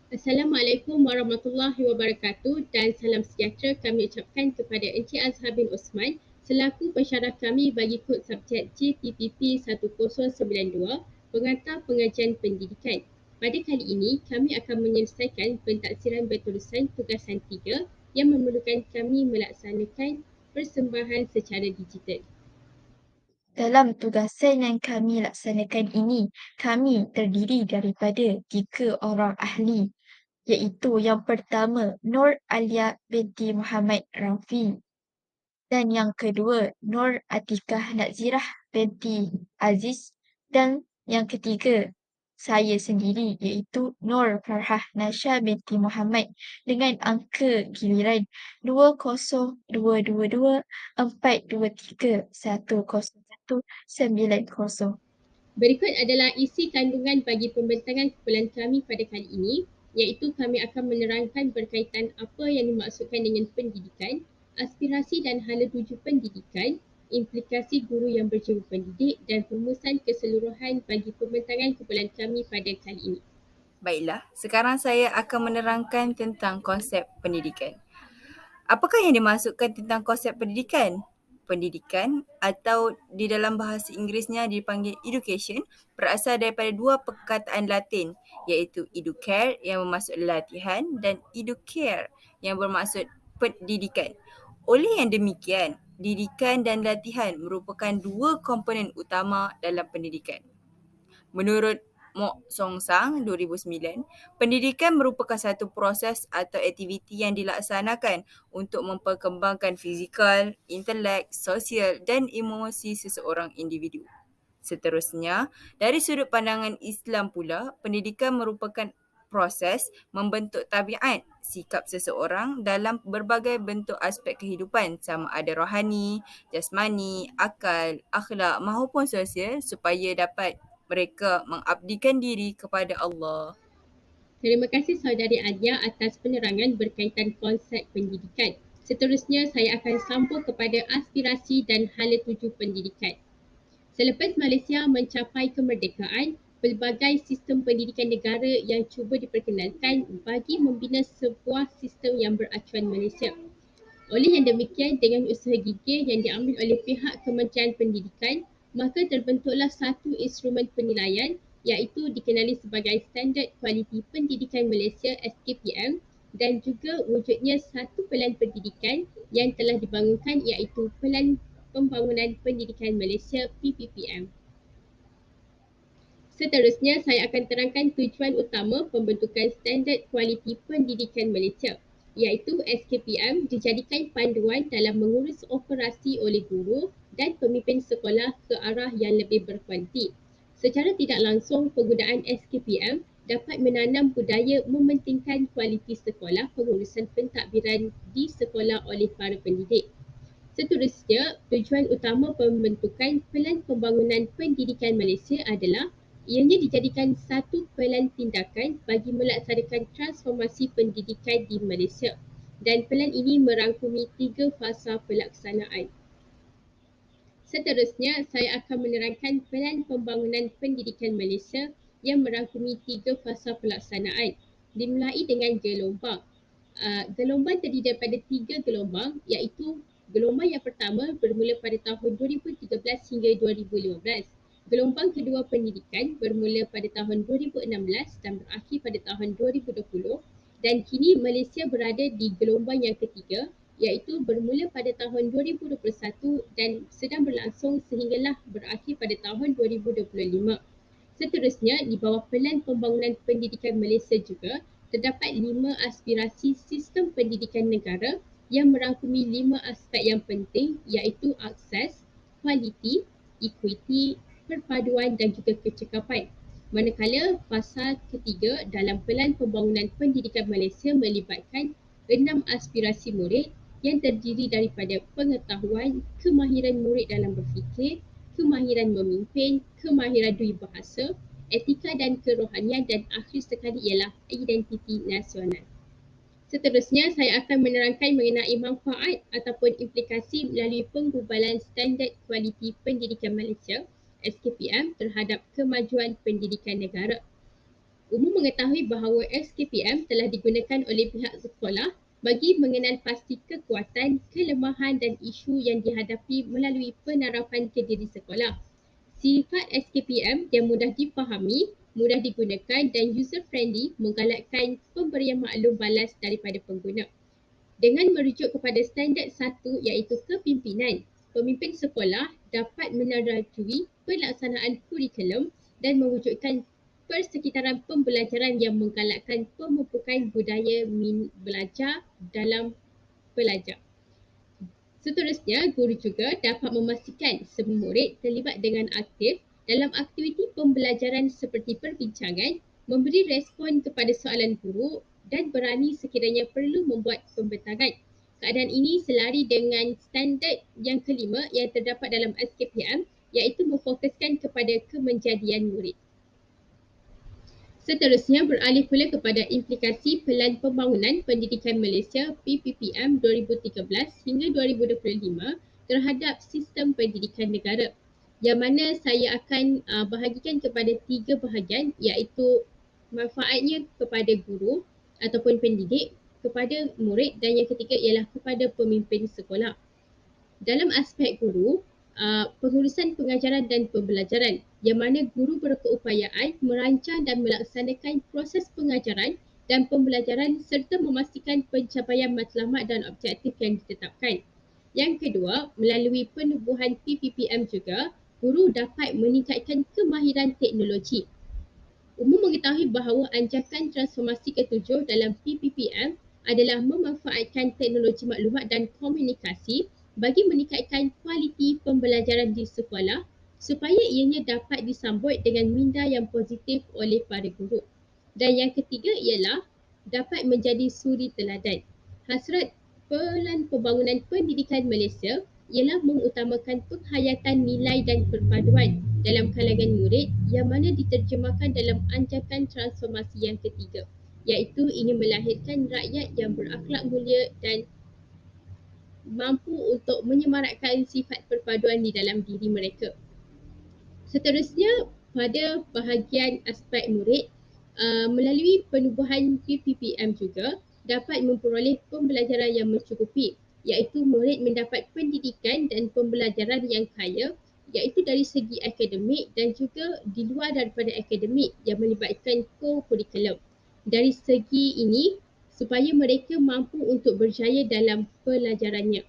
Assalamualaikum warahmatullahi wabarakatuh dan salam sejahtera kami ucapkan kepada Encik Azhar bin Osman selaku pensyarah kami bagi kod subjek JPPP 1092 pengantar pengajian pendidikan. Pada kali ini, kami akan menyelesaikan pentaksiran berterusan tugasan 3 yang memerlukan kami melaksanakan persembahan secara digital. Dalam tugasan yang kami laksanakan ini, kami terdiri daripada 3 orang ahli, iaitu yang pertama Nur Alia binti Muhammad Rafi dan yang kedua Nur Atikah Nazirah binti Aziz dan yang ketiga saya sendiri iaitu Nur Farhah Nasha binti Muhammad dengan angka giliran 202224231019. Berikut adalah isi kandungan bagi pembentangan kumpulan kami pada kali ini, iaitu kami akan menerangkan berkaitan apa yang dimaksudkan dengan pendidikan, aspirasi dan hala tuju pendidikan, implikasi guru yang berjiwa pendidik dan rumusan keseluruhan bagi pembentangan kumpulan kami pada kali ini. Baiklah, sekarang saya akan menerangkan tentang konsep pendidikan. Apakah yang dimaksudkan tentang konsep pendidikan? Pendidikan atau di dalam bahasa Inggerisnya dipanggil education berasal daripada dua perkataan Latin iaitu educare yang bermaksud latihan dan educare yang bermaksud pendidikan. Oleh yang demikian, didikan dan latihan merupakan dua komponen utama dalam pendidikan. Menurut Mok Song Sang 2009, pendidikan merupakan satu proses atau aktiviti yang dilaksanakan untuk memperkembangkan fizikal, intelek, sosial dan emosi seseorang individu. Seterusnya, dari sudut pandangan Islam pula, pendidikan merupakan proses membentuk tabiat sikap seseorang dalam berbagai bentuk aspek kehidupan sama ada rohani, jasmani, akal, akhlak maupun sosial supaya dapat mereka mengabdikan diri kepada Allah. Terima kasih saudari Adia atas penerangan berkaitan konsep pendidikan. Seterusnya saya akan sambung kepada aspirasi dan hala tuju pendidikan. Selepas Malaysia mencapai kemerdekaan, pelbagai sistem pendidikan negara yang cuba diperkenalkan bagi membina sebuah sistem yang beracuan Malaysia. Oleh yang demikian, dengan usaha gigih yang diambil oleh pihak Kementerian Pendidikan, maka terbentuklah satu instrumen penilaian iaitu dikenali sebagai Standard Kualiti Pendidikan Malaysia SKPM dan juga wujudnya satu pelan pendidikan yang telah dibangunkan iaitu Pelan Pembangunan Pendidikan Malaysia PPPM. Seterusnya, saya akan terangkan tujuan utama pembentukan Standard Kualiti Pendidikan Malaysia, iaitu SKPM dijadikan panduan dalam mengurus operasi oleh guru dan pemimpin sekolah ke arah yang lebih berkualiti. Secara tidak langsung, penggunaan SKPM dapat menanam budaya mementingkan kualiti sekolah pengurusan pentadbiran di sekolah oleh para pendidik. Seterusnya, tujuan utama pembentukan Pelan Pembangunan Pendidikan Malaysia adalah ianya dijadikan satu pelan tindakan bagi melaksanakan transformasi pendidikan di Malaysia dan pelan ini merangkumi 3 fasa pelaksanaan. Seterusnya, saya akan menerangkan Pelan Pembangunan Pendidikan Malaysia yang merangkumi 3 fasa pelaksanaan, dimulai dengan gelombang. Gelombang terdiri daripada 3 gelombang iaitu gelombang yang pertama bermula pada tahun 2013 hingga 2015. Gelombang kedua pendidikan bermula pada tahun 2016 dan berakhir pada tahun 2020 dan kini Malaysia berada di gelombang yang ketiga iaitu bermula pada tahun 2021 dan sedang berlangsung sehinggalah berakhir pada tahun 2025. Seterusnya, di bawah Pelan Pembangunan Pendidikan Malaysia juga terdapat 5 aspirasi sistem pendidikan negara yang merangkumi 5 aspek yang penting iaitu akses, kualiti, equity, perpaduan dan juga kecekapan. Manakala fasa ketiga dalam Pelan Pembangunan Pendidikan Malaysia melibatkan 6 aspirasi murid yang terdiri daripada pengetahuan, kemahiran murid dalam berfikir, kemahiran memimpin, kemahiran dui bahasa, etika dan kerohanian dan akhir sekali ialah identiti nasional. Seterusnya, saya akan menerangkan mengenai manfaat ataupun implikasi melalui penggubalan Standard Kualiti Pendidikan Malaysia SKPM terhadap kemajuan pendidikan negara. Umum mengetahui bahawa SKPM telah digunakan oleh pihak sekolah bagi mengenal pasti kekuatan, kelemahan dan isu yang dihadapi melalui penerapan ke diri sekolah. Sifat SKPM yang mudah dipahami, mudah digunakan dan user-friendly menggalakkan pemberian maklum balas daripada pengguna. Dengan merujuk kepada standard 1 iaitu kepimpinan, pemimpin sekolah dapat menerajui pelaksanaan kurikulum dan mewujudkan persekitaran pembelajaran yang menggalakkan pemupukan budaya belajar dalam pelajar. Seterusnya, guru juga dapat memastikan semua murid terlibat dengan aktif dalam aktiviti pembelajaran seperti perbincangan, memberi respon kepada soalan guru dan berani sekiranya perlu membuat pembentangan. Keadaan ini selari dengan standard yang kelima yang terdapat dalam SKPM iaitu memfokuskan kepada kemenjadian murid. Seterusnya beralih pula kepada implikasi Pelan Pembangunan Pendidikan Malaysia PPPM 2013 hingga 2025 terhadap sistem pendidikan negara, yang mana saya akan bahagikan kepada 3 bahagian iaitu manfaatnya kepada guru ataupun pendidik, kepada murid dan yang ketiga ialah kepada pemimpin sekolah. Dalam aspek guru, pengurusan pengajaran dan pembelajaran yang mana guru berkeupayaan merancang dan melaksanakan proses pengajaran dan pembelajaran serta memastikan pencapaian matlamat dan objektif yang ditetapkan. Yang kedua, melalui penubuhan PPPM juga, guru dapat meningkatkan kemahiran teknologi. Umum mengetahui bahawa anjakan transformasi ketujuh dalam PPPM adalah memanfaatkan teknologi maklumat dan komunikasi bagi meningkatkan kualiti pembelajaran di sekolah supaya ianya dapat disambut dengan minda yang positif oleh para guru. Dan yang ketiga ialah dapat menjadi suri teladan. Hasrat Pelan Pembangunan Pendidikan Malaysia ialah mengutamakan penghayatan nilai dan perpaduan dalam kalangan murid yang mana diterjemahkan dalam anjakan transformasi yang ketiga, iaitu ingin melahirkan rakyat yang berakhlak mulia dan mampu untuk menyemarakkan sifat perpaduan di dalam diri mereka. Seterusnya, pada bahagian aspek murid, melalui penubuhan PPPM juga dapat memperoleh pembelajaran yang mencukupi, iaitu murid mendapat pendidikan dan pembelajaran yang kaya, iaitu dari segi akademik dan juga di luar daripada akademik yang melibatkan co-curriculum. Dari segi ini, supaya mereka mampu untuk berjaya dalam pelajarannya.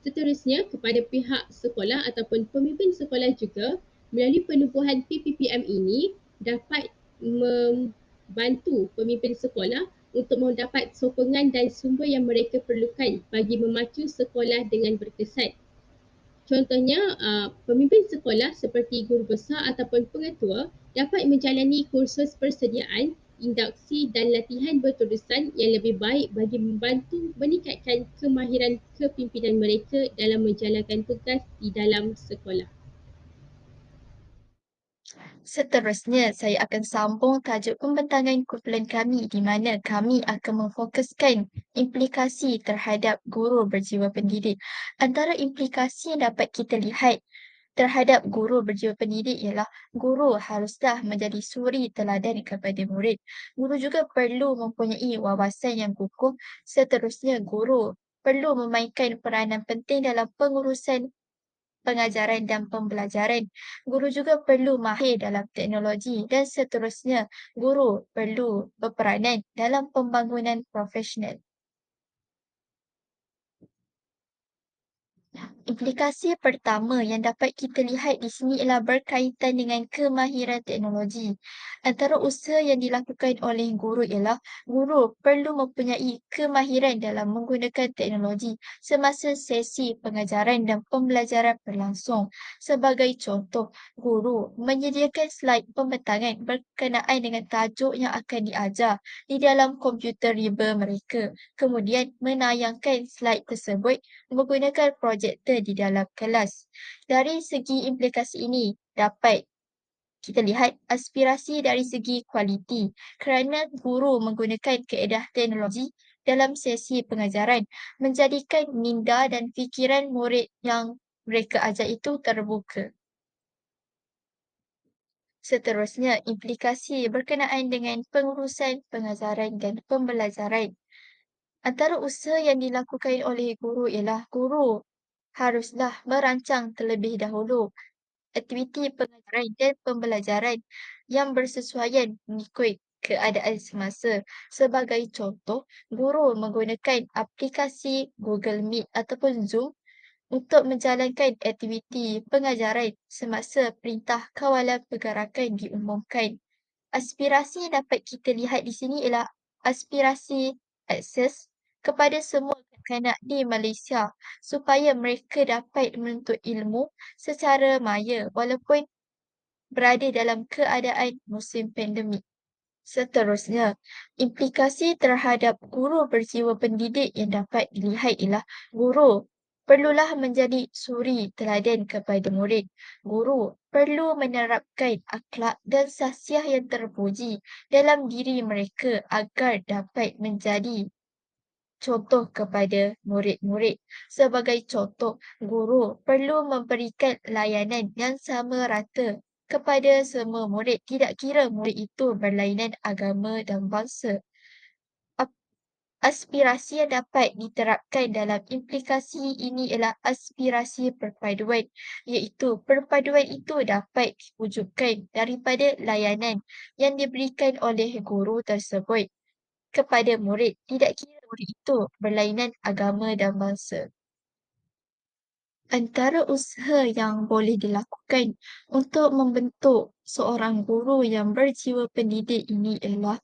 Seterusnya, kepada pihak sekolah ataupun pemimpin sekolah juga, melalui penubuhan PPPM ini dapat membantu pemimpin sekolah untuk mendapat sokongan dan sumber yang mereka perlukan bagi memacu sekolah dengan berkesan. Contohnya, pemimpin sekolah seperti guru besar ataupun pengetua dapat menjalani kursus persediaan, induksi dan latihan berterusan yang lebih baik bagi membantu meningkatkan kemahiran kepimpinan mereka dalam menjalankan tugas di dalam sekolah. Seterusnya, saya akan sambung tajuk pembentangan kumpulan kami di mana kami akan memfokuskan implikasi terhadap guru berjiwa pendidik. Antara implikasi yang dapat kita lihat terhadap guru berjiwa pendidik ialah guru haruslah menjadi suri teladan kepada murid. Guru juga perlu mempunyai wawasan yang kukuh. Seterusnya, guru perlu memainkan peranan penting dalam pengurusan pengajaran dan pembelajaran. Guru juga perlu mahir dalam teknologi dan seterusnya, guru perlu berperanan dalam pembangunan profesional. Implikasi pertama yang dapat kita lihat di sini ialah berkaitan dengan kemahiran teknologi. Antara usaha yang dilakukan oleh guru ialah guru perlu mempunyai kemahiran dalam menggunakan teknologi semasa sesi pengajaran dan pembelajaran berlangsung. Sebagai contoh, guru menyediakan slide pembentangan berkenaan dengan tajuk yang akan diajar di dalam komputer riba mereka. Kemudian menayangkan slide tersebut menggunakan projektor di dalam kelas. Dari segi implikasi ini dapat kita lihat aspirasi dari segi kualiti kerana guru menggunakan kaedah teknologi dalam sesi pengajaran menjadikan minda dan fikiran murid yang mereka ajar itu terbuka. Seterusnya, implikasi berkenaan dengan pengurusan pengajaran dan pembelajaran. Antara usaha yang dilakukan oleh guru ialah guru haruslah merancang terlebih dahulu aktiviti pengajaran dan pembelajaran yang bersesuaian mengikut keadaan semasa. Sebagai contoh, guru menggunakan aplikasi Google Meet ataupun Zoom untuk menjalankan aktiviti pengajaran semasa Perintah Kawalan Pergerakan diumumkan. Aspirasi yang dapat kita lihat di sini ialah aspirasi akses kepada semua kanak-kanak di Malaysia supaya mereka dapat menuntut ilmu secara maya walaupun berada dalam keadaan musim pandemik. Seterusnya, implikasi terhadap guru berjiwa pendidik yang dapat dilihat ialah guru perlulah menjadi suri teladan kepada murid. Guru perlu menerapkan akhlak dan sasiah yang terpuji dalam diri mereka agar dapat menjadi contoh kepada murid-murid. Sebagai contoh, guru perlu memberikan layanan yang sama rata kepada semua murid, tidak kira murid itu berlainan agama dan bangsa. Aspirasi yang dapat diterapkan dalam implikasi ini ialah aspirasi perpaduan, iaitu perpaduan itu dapat diwujudkan daripada layanan yang diberikan oleh guru tersebut kepada murid, tidak kira murid itu berlainan agama dan bangsa. Antara usaha yang boleh dilakukan untuk membentuk seorang guru yang berjiwa pendidik ini ialah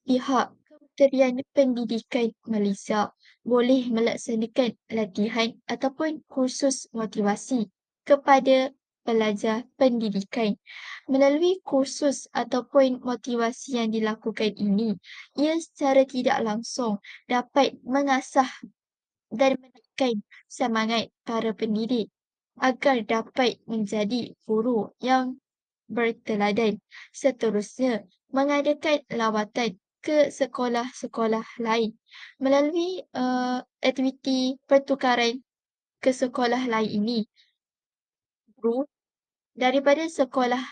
pihak Kementerian Pendidikan Malaysia boleh melaksanakan latihan ataupun kursus motivasi kepada pelajar pendidikan. Melalui kursus ataupun motivasi yang dilakukan ini, ia secara tidak langsung dapat mengasah dan menaikkan semangat para pendidik agar dapat menjadi guru yang berteladan. Seterusnya, mengadakan lawatan ke sekolah-sekolah lain melalui aktiviti pertukaran ke sekolah lain ini. Guru daripada sekolah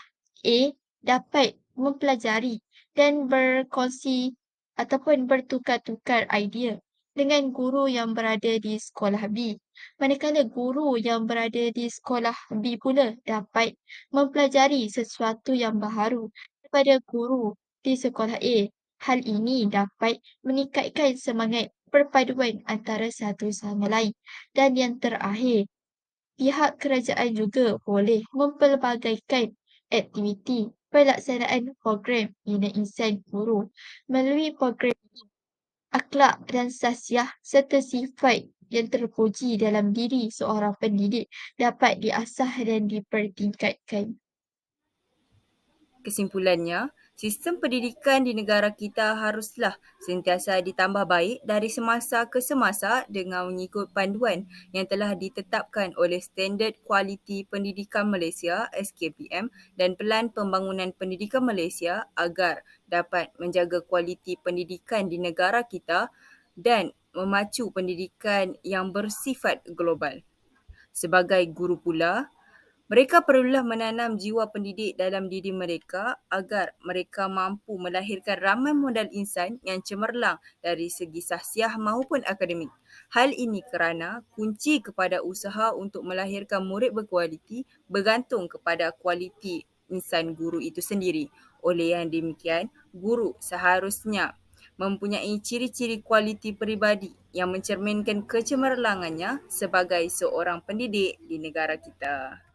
A dapat mempelajari dan berkongsi ataupun bertukar-tukar idea dengan guru yang berada di sekolah B. Manakala guru yang berada di sekolah B pula dapat mempelajari sesuatu yang baharu daripada guru di sekolah A. Hal ini dapat meningkatkan semangat perpaduan antara satu sama lain. Dan yang terakhir, pihak kerajaan juga boleh mempelbagaikan aktiviti pelaksanaan program Bina Insan Guru. Melalui program ini, akhlak dan sasiah serta sifat yang terpuji dalam diri seorang pendidik dapat diasah dan dipertingkatkan. Kesimpulannya, sistem pendidikan di negara kita haruslah sentiasa ditambah baik dari semasa ke semasa dengan mengikut panduan yang telah ditetapkan oleh Standard Kualiti Pendidikan Malaysia (SKPM) dan Pelan Pembangunan Pendidikan Malaysia agar dapat menjaga kualiti pendidikan di negara kita dan memacu pendidikan yang bersifat global. Sebagai guru pula, mereka perlulah menanam jiwa pendidik dalam diri mereka agar mereka mampu melahirkan ramai modal insan yang cemerlang dari segi sahsiah maupun akademik. Hal ini kerana kunci kepada usaha untuk melahirkan murid berkualiti bergantung kepada kualiti insan guru itu sendiri. Oleh yang demikian, guru seharusnya mempunyai ciri-ciri kualiti peribadi yang mencerminkan kecemerlangannya sebagai seorang pendidik di negara kita.